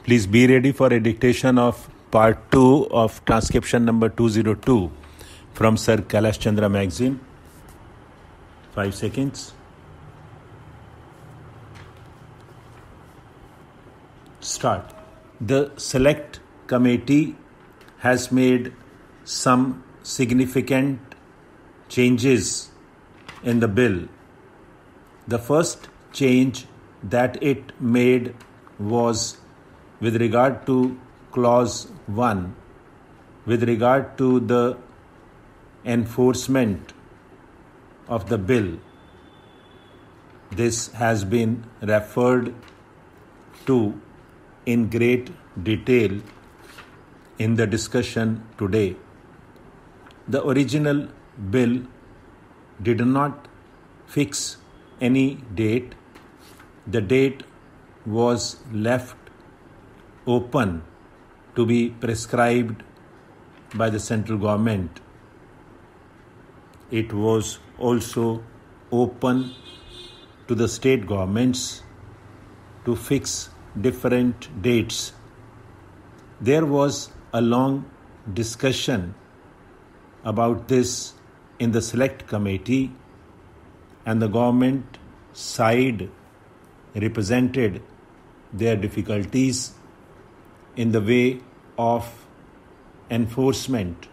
Please be ready for a dictation of part 2 of transcription number 202 from Sir Kailash Chandra magazine. 5 seconds. Start. The select committee has made some significant changes in the bill. The first change that it made was with regard to clause 1, with regard to the enforcement of the bill. This has been referred to in great detail in the discussion today. The original bill did not fix any date. The date was left open to be prescribed by the central government. It was also open to the state governments to fix different dates. There was a long discussion about this in the select committee, and the government side represented their difficulties in the way of enforcement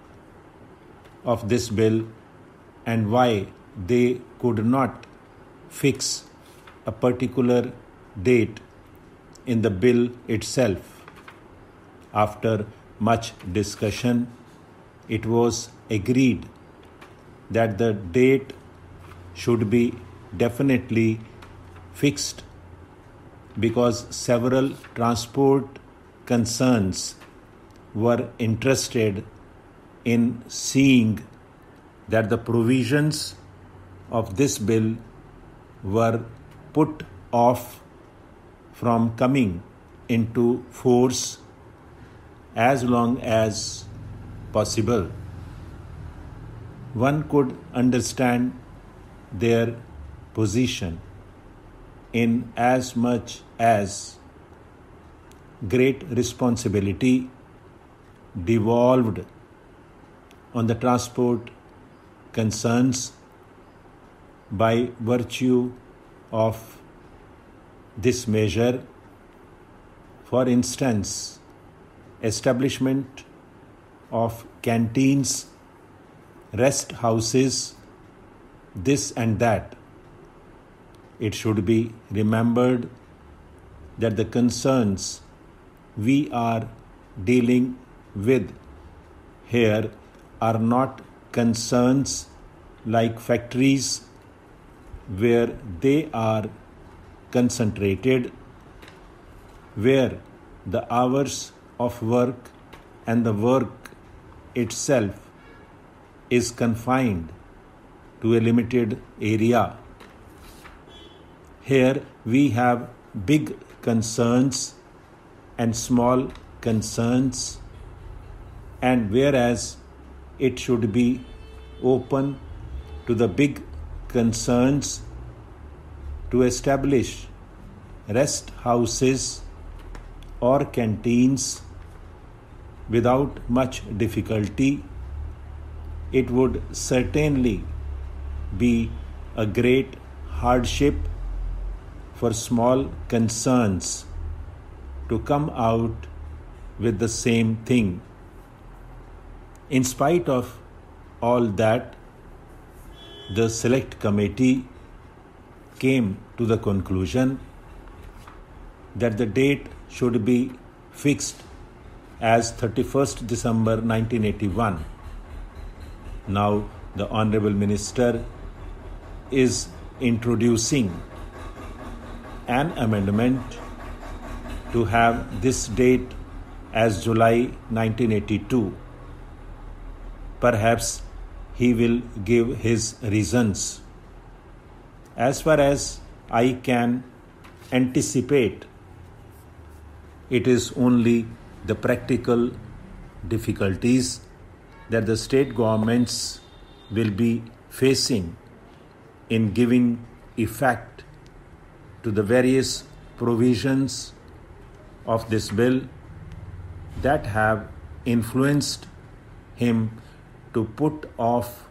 of this bill and why they could not fix a particular date in the bill itself. After much discussion, it was agreed that the date should be definitely fixed because several transport concerns were interested in seeing that the provisions of this bill were put off from coming into force as long as possible. One could understand their position in as much as great responsibility devolved on the transport concerns by virtue of this measure. For instance, establishment of canteens, rest houses, this and that. It should be remembered that the concerns we are dealing with here are not concerns like factories where they are concentrated, where the hours of work and the work itself is confined to a limited area. Here we have big concerns and small concerns, and whereas it should be open to the big concerns to establish rest houses or canteens without much difficulty, it would certainly be a great hardship for small concerns to come out with the same thing. In spite of all that, the select committee came to the conclusion that the date should be fixed as 31st December 1981. Now the Honorable Minister is introducing an amendment to have this date as July 1982. Perhaps he will give his reasons. As far as I can anticipate, it is only the practical difficulties that the state governments will be facing in giving effect to the various provisions of this bill that have influenced him to put off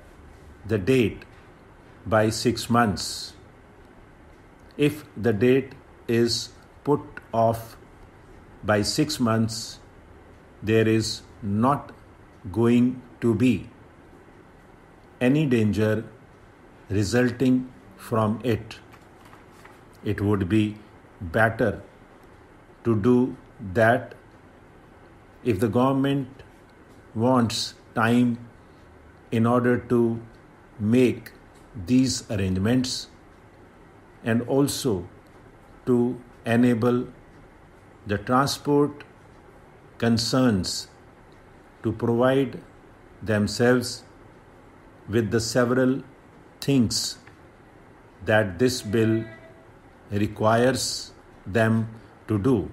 the date by 6 months. If the date is put off by 6 months, there is not going to be any danger resulting from it. It would be better to do that if the government wants time in order to make these arrangements and also to enable the transport concerns to provide themselves with the several things that this bill requires them to do.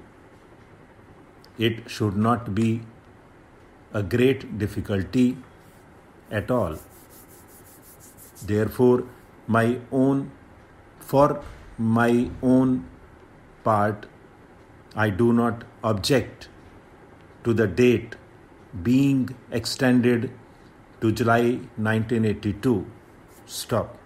It should not be a great difficulty at all. Therefore, for my own part, I do not object to the date being extended to July 1982. Stop.